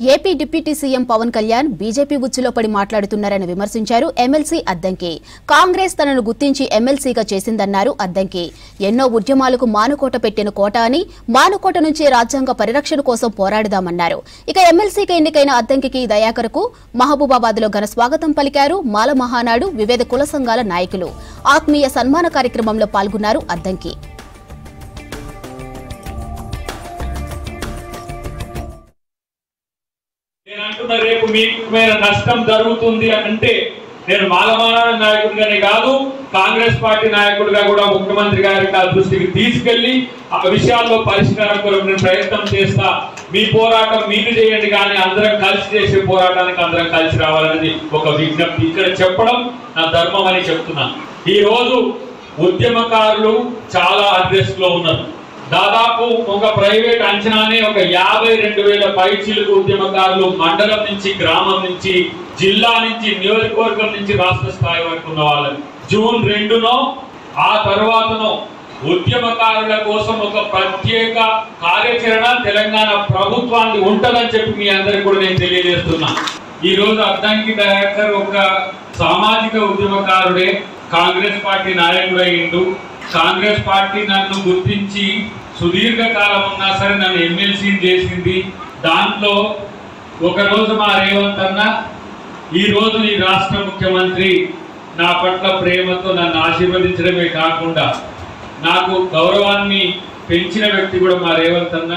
AP deputy CM Pawan Kalyan BJP ఉచ్చులో పడి మాట్లాడుతున్నారని విమర్శించారు ఎమ్మెల్సీ అద్దంకి. కాంగ్రెస్ తనను గుర్తించి ఎమ్మెల్సీగా చేసిందన్నారు అద్దంకి. ఎన్నో ఉద్యమాలకు మానుకోట పెట్టిన కోట అని, మానుకోట నుంచి రాజ్యాంగ పరిరక్షణ కోసం పోరాడదామన్నారు. ఇక ఎమ్మెల్సీగా ఎన్నికైన అద్దంకి దయాకర్కు మహబూబాబాద్లో ఘన స్వాగతం పలికారు మాల మహానాడు, వివిధ కుల సంఘాల నాయకులు. ఆత్మీయ సన్మాన కార్యక్రమంలో పాల్గొన్నారు అద్దంకి. రేపు మీకు నష్టం జరుగుతుంది అంటే నేను మాలమానాడు నాయకుడిగానే కాదు, కాంగ్రెస్ పార్టీ నాయకుడిగా కూడా ముఖ్యమంత్రి గారి దృష్టికి తీసుకెళ్లి ఆ విషయాల్లో పరిష్కారం కొరకు నేను ప్రయత్నం చేస్తా. మీ పోరాటం మీరు చేయండి, కానీ అందరం కలిసి చేసే పోరాటానికి అందరం కలిసి రావాలనేది ఒక విజ్ఞప్తి ఇక్కడ చెప్పడం నా ధర్మం అని చెప్తున్నాను. ఈ రోజు ఉద్యమకారులు చాలా అడ్రస్ లో ఉన్నారు. దాదాపు ఒక ప్రైవేట్ అంచనానే ఒక 52,000 పైచిలుకు ఉద్యమకారులు మండలం నుంచి, గ్రామం నుంచి, జిల్లా నుంచి, నియోజకవర్గం నుంచి రాష్ట్ర స్థాయి వరకు ఉన్న వాళ్ళని జూన్ 2నో ఆ తర్వాతనో ఉద్యమకారుల కోసం ఒక ప్రత్యేక కార్యాచరణ తెలంగాణ ప్రభుత్వానికి ఉంటుందని చెప్పి మీ అందరికి కూడా నేను తెలియజేస్తున్నా. ఈ రోజు అద్దంకి దయాకర్ ఒక సామాజిక ఉద్యమకారుడే, కాంగ్రెస్ పార్టీ నాయకుడు అయ్యిండు. కాంగ్రెస్ పార్టీ నన్ను గుర్తించి సుదీర్ఘకాలం ఉన్నా సరే నన్ను ఎమ్మెల్సీ చేసింది. దాంట్లో ఒకరోజు మా రేవంత్ అన్న, ఈ రోజు ఈ రాష్ట్ర ముఖ్యమంత్రి నా పట్ల ప్రేమతో నన్ను ఆశీర్వదించడమే కాకుండా నాకు గౌరవాన్ని పెంచిన వ్యక్తి కూడా మా రేవంత్ అన్న.